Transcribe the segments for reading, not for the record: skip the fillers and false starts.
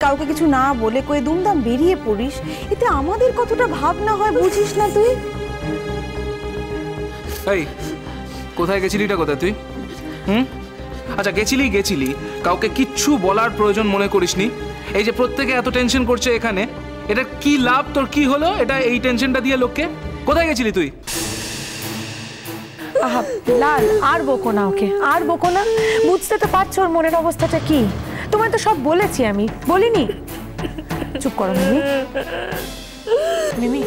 কাউকে কিছু না বলে কয়ে দুমদাম বেরিয়ে পড়িস, এতে আমাদের কতটা ভাবনা হয় বুঝিস না তুই? এই কোথায় গেছিলিটা কোথায় তুই? আচ্ছা গেছিলি, কাউকে কিচ্ছু বলার প্রয়োজন মনে করিসনি। এই যে প্রত্যেকে এত টেনশন করছে এখানে, এটা কি লাভ তোর, কি হলো এটা এই টেনশনটা দিয়ে লোককে? কোথায় গেছিলি তুই? লাল আর বকো না ওকে, আর বকো না। বুঝতে তো পারছো ওর মনের অবস্থাটা কি। তোমায় তো সব বলেছি, আমি বলিনি? চুপ করো মিমি। মিমি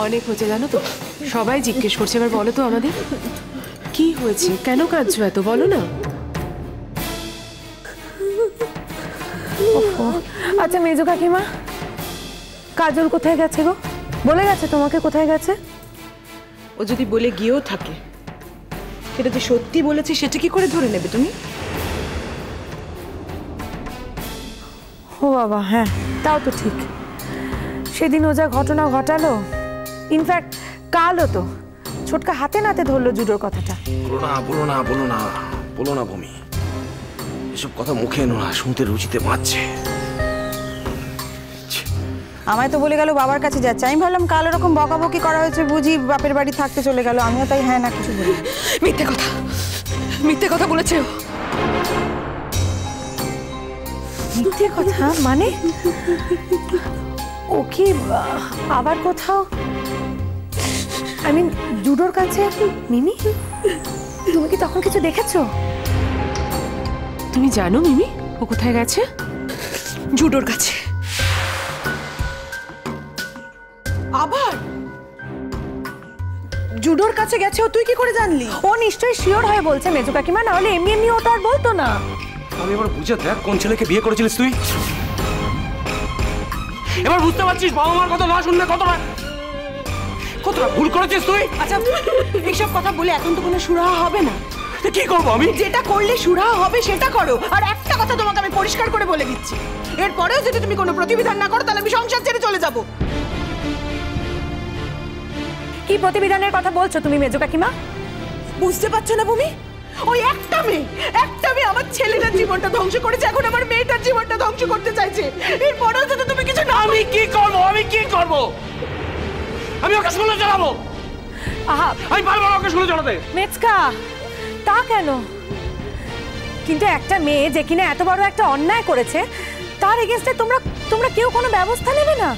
অনেক হয়েছে জানো তো, সবাই জিজ্ঞেস করছে, এবার বলো তো আমাদের কি হয়েছে, কেন কাঁদছো এত, বলো না। আচ্ছা মেজো কাকিমা, কাজল কোথায় গেছে গো? বলে গেছে তোমাকে কোথায় গেছে? ও যদি বলে গিয়েও থাকে, সেটা যে সত্যি বলেছে সেটা কি করে ধরে নেবে তুমি? ও বাবা, হ্যাঁ তাও তো ঠিক। সেদিন ও যা ঘটনা ঘটালো, ইনফ্যাক্ট কালও তো ছোটকা হাতে নাতে ধরলো জুডোর কথাটা। বলো না ভূমি, এসব কথা মুখে এনো না, শুনতে রুচিতে পাচ্ছে। আমায় তো বলে গেল বাবার কাছে যাচ্ছে, আমি ভাবলাম কাল ওরকম বকাবকি করা হয়েছে বুঝি বাপের বাড়ি থাকতে চলে গেল, আমিও তাই হ্যাঁ না কিছু বলি। মিথ্যে কথা বলেছে ও। মিথ্যে কথা মানে? ও কি আবার কোথাও, আই মিন জুডোর কাছে? মিমি তুমি কি তখন কিছু দেখেছো? তুমি জানো মিমি ও কোথায় গেছে? জুডোর কাছে। আবার জুডোর কাছে গেছে? ও তুই কি করে জানলি? ও নিশ্চয়ই শিওর হয়ে বলছে মেজো কাকিমা, না হলে এমনি এমনি ওটা আর বলতো না। আমি এবার বুঝে দেখ কোন ছেলেকে বিয়ে করেছিলিস তুই। এবার বুঝতে পারছিস বাবা মার কথা না শুনলে কতটা ভুল করেছিস তুই। আচ্ছা এইসব কথা বলে এখন তো কোনো সুরাহা হবে না। কি করবো আমি? যেটা করলে সুরাহা হবে সেটা করো। আর একটা কথা তোমাকে আমি পরিষ্কার করে বলে দিচ্ছি, এরপরেও যদি তুমি কোনো প্রতিবিধান না করো তাহলে আমি সংসার ছেড়ে চলে যাব। কি প্রতিবিধানের কথা বলছো তুমি মেজো কাকিমা? বুঝতে পারছো না ভূমি? ওই একটা মেয়ে আমার ছেলেটার জীবনটা ধ্বংস করেছে, এখন আমার মেয়েটার জীবনটা ধ্বংস করতে চাইছে। এরপরেও যদি তুমি কিছু না। আমি কি করবো? আমি ওকে স্কুলে চালাবো। আহা, আমি পারবো না ওকে স্কুলে চালাতে। মেজকা তা কেন? কিন্তু একটা মেয়ে যে কিনা এত বড় একটা অন্যায় করেছে, তার এগেইনস্টে তোমরা কেউ কোনো ব্যবস্থা নেবে না?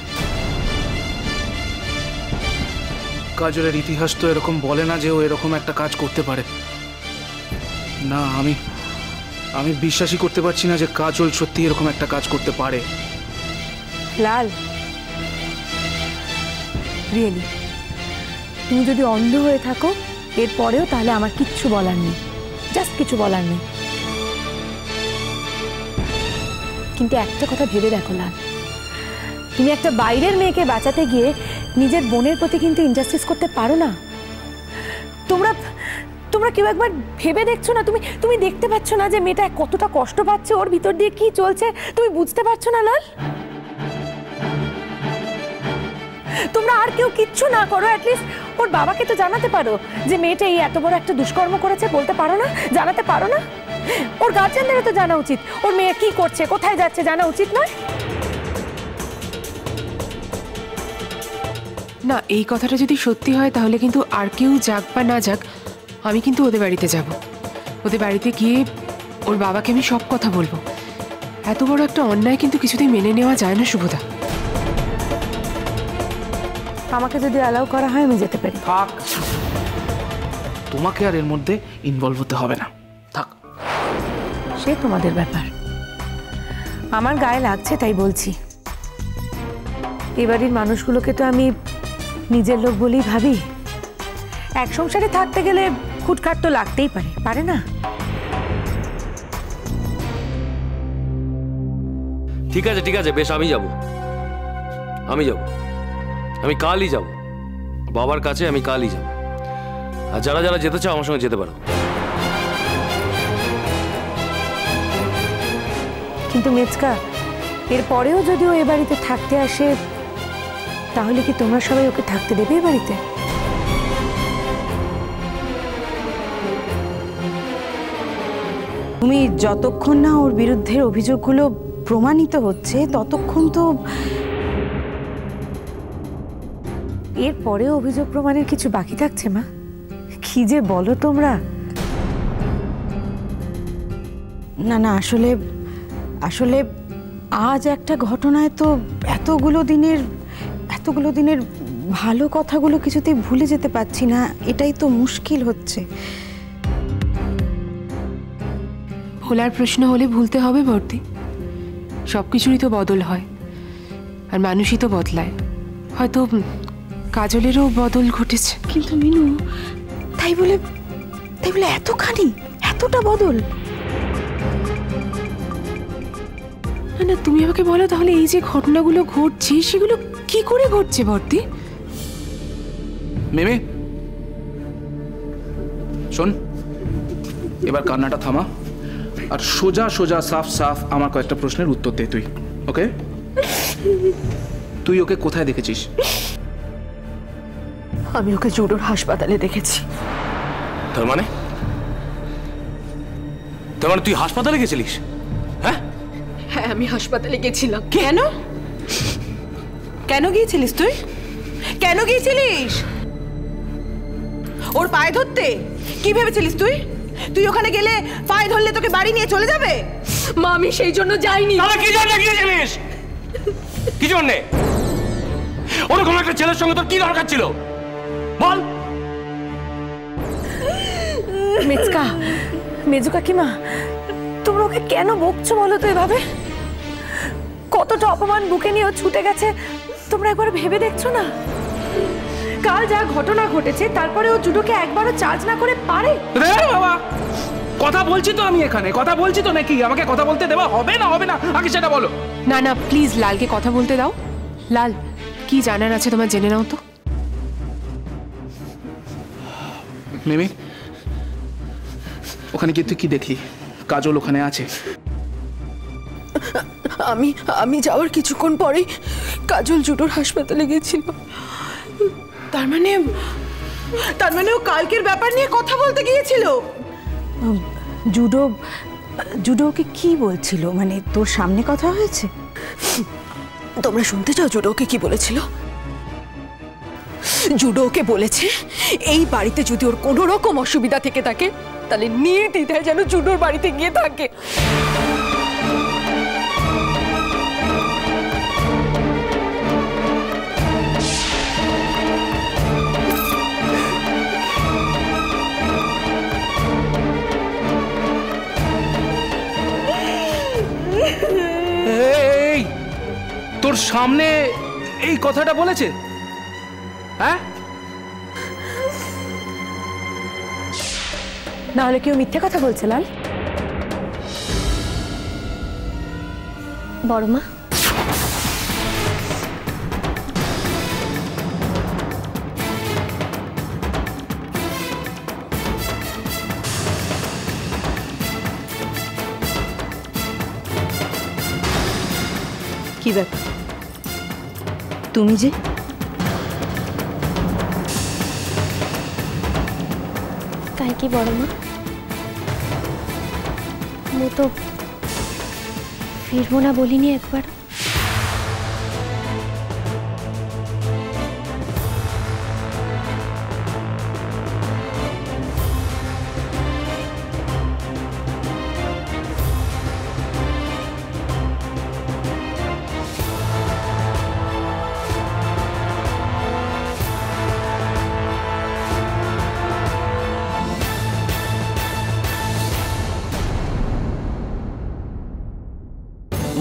কাজলের ইতিহাস তো এরকম বলে না যে ও এরকম একটা কাজ করতে পারে। না, আমি বিশ্বাসই করতে পারছি না যে কাজল সত্যি এরকম একটা কাজ করতে পারে। লাল, রিয়েলি তুমি যদি অন্ধ হয়ে থাকো এরপরেও, তাহলে আমার কিচ্ছু বলার নেই, জাস্ট কিছু বলার নেই। কিন্তু একটা কথা ভেবে দেখো লাল, তুমি একটা বাইরের মেয়েকে বাঁচাতে গিয়ে নিজের বোনের প্রতি কিন্তু ইনজাস্টিস করতে পারো না। তোমরা কেউ একবার ভেবে দেখছো না? তুমি দেখতে পাচ্ছ না যে মেয়েটা কতটা কষ্ট পাচ্ছে, ওর ভিতর দিয়ে কি চলছে তুমি বুঝতে পারছো না লাল? তোমরা আর কেউ কিচ্ছু না করো, অ্যাটলিস্ট ওর বাবাকে তো জানাতে পারো যে মেয়েটা এই এত বড় একটা দুষ্কর্ম করেছে। বলতে পারো না? জানাতে পারো না? ওর গার্জিয়ানদেরও তো জানা উচিত, ওর মেয়ে কি করছে, কোথায় যাচ্ছে, জানা উচিত নয়? না, এই কথাটা যদি সত্যি হয় তাহলে কিন্তু আর কেউ যাক বা না যাক, আমি কিন্তু ওদের বাড়িতে যাব। ওদের বাড়িতে গিয়ে ওর বাবাকে আমি সব কথা বলবো। এত বড় একটা অন্যায় কিন্তু কিছুতেই মেনে নেওয়া যায় না শুভদা। আমাকে যদি অ্যালাউ করা হয় আমি যেতে পারি। থাক, তোমাকে আর এর মধ্যে ইনভলভ হতে হবে না, থাক। সে তোমাদের ব্যাপার, আমার গায়ে লাগছে তাই বলছি। এবারের মানুষগুলোকে তো আমি নিজের লোক বলেই ভাবি। এক সংসারে থাকতে গেলে খুটখাট তো লাগতেই পারে না? ঠিক আছে, বেশ, আমি যাব। আমি কালই যাব বাবার কাছে, আমি কালই যাব। আর যারা যারা যেতে চাও আমার সঙ্গে যেতে পারো। কিন্তু মেজকা, এরপরেও যদি ও এ বাড়িতে থাকতে আসে তাহলে কি তোমরা সবাই ওকে থাকতে দেবে এ বাড়িতে? তুমি যতক্ষণ না ওর বিরুদ্ধে অভিযোগগুলো প্রমাণিত হচ্ছে ততক্ষণ তো এরপরেও অভিযোগ প্রমাণের কিছু বাকি থাকছে মা? কি যে বলো তোমরা। না না, আসলে আসলে আজ একটা ঘটনায় তো এতগুলো দিনের ভালো কথাগুলো কিছুতেই ভুলে যেতে পারছি না, এটাই তো মুশকিল হচ্ছে। ভোলার প্রশ্ন হলে ভুলতে হবে বর্দি। সবকিছুরই তো বদল হয়, আর মানুষই তো বদলায়। হয়তো কাজলেরও বদল ঘটেছে। কিন্তু মিনু, তাই বলে এতটা বদল? না না, তুমি আমাকে বলো তাহলে এই যে ঘটনাগুলো ঘটছে সেগুলো কি করে ঘটছে বর্দি? মিমি শোন, এবার কান্নাটা থামা আর সোজা সোজা সাফ সাফ আমার কয়েকটা প্রশ্নের উত্তর দে তুই। ওকে, তুই ওকে কোথায় দেখেছিস? আমি ওকে জুডোর হাসপাতালে দেখেছি। তার মানে তুই হাসপাতালে গেছিলিস? হ্যাঁ হ্যাঁ, আমি হাসপাতালে গেছিলাম। কেন কেন গিয়েছিলিস তুই? কেন গিয়েছিলিস? ওর পায়ে ধরতে? কি ভেবেছিলিস তুই? তুই ওখানে গেলে পায়ে ধরলে তোকে বাড়ি নিয়ে চলে যাবে? মা, আমি সেই জন্য যাইনি। তাহলে কি জন্য গিয়েছিলিস? কি জন্যে? ওরকম একটা ছেলের সঙ্গে তোর কি দরকার ছিল বল? মেজকা, মেজু কাকিমা, তোমরা ওকে কেন বকছো বলো তো এভাবে? কতটা অপমান বুকে নিয়ে ও ছুটে গেছে তোমরা একবার ভেবে দেখছো না? কাল যা ঘটনা ঘটেছে তারপরে ও জুডোকে একবারও চার্জ না করে পারে? বাবা, কথা বলছি তো, আমি এখানে কথা বলছি তো, নাকি আমাকে কথা বলতে দেওয়া হবে না আগে সেটা বলো। না না, প্লিজ লালকে কথা বলতে দাও। লাল, কি জানার আছে তোমার জেনে নাও তো। মিমি, ওখানে কি তুই কি দেখলি? কাজল ওখানে আছে? আমি যাওয়ার কিছুক্ষণ পরেই কাজল জুডোর হাসপাতালে গেছিল। তার মানে ও কালকের ব্যাপার নিয়ে কথা বলতে গিয়েছিল? জুডো ওকে কি বলছিল? মানে তোর সামনে কথা হয়েছে? তোমরা শুনতে চাও জুডো ওকে কি বলেছিল? জুডো ওকে বলেছে এই বাড়িতে যদি ওর কোনো রকম অসুবিধা থেকে থাকে তাহলে নির্দ্বিধায় যেন জুডোর বাড়িতে গিয়ে থাকে। এই তোর সামনে এই কথাটা বলেছে? হ্যাঁ, না হলে কেউ মিথ্যে কথা বলছে লাল? বড় মা, কি ব্যাপার তুমি যে? তাই কি বড় মা? মু তো ফিরবো না বলিনি একবার।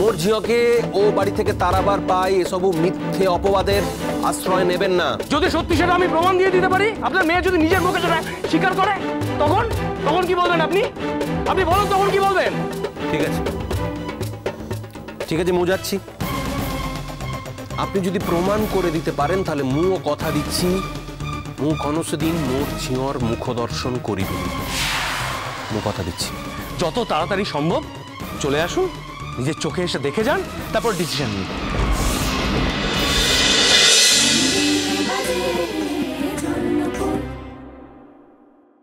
মোর ঝিওকে ও বাড়ি থেকে তারাবার পাই এসবু মিথ্যে অপবাদের আশ্রয় নেবেন না। যদি সত্যি সেটা আমি প্রমাণ দিয়ে দিতে পারি, আপনার মেয়ে যদি নিজের মুখে সেটা স্বীকার করে, তখন কি বলবেন আপনি? আপনি বলুন তখন কি বলবেন? ঠিক আছে, মু যাচ্ছি। আপনি যদি প্রমাণ করে দিতে পারেন তাহলে মুও কথা দিচ্ছি, মু কনসদিন মোর ঝিওর মুখ দর্শন করিব। মু কথা দিচ্ছি। যত তাড়াতাড়ি সম্ভব চলে আসুন, নিজের চোখে এসে দেখে যান, তারপর ডিসিশন নিন।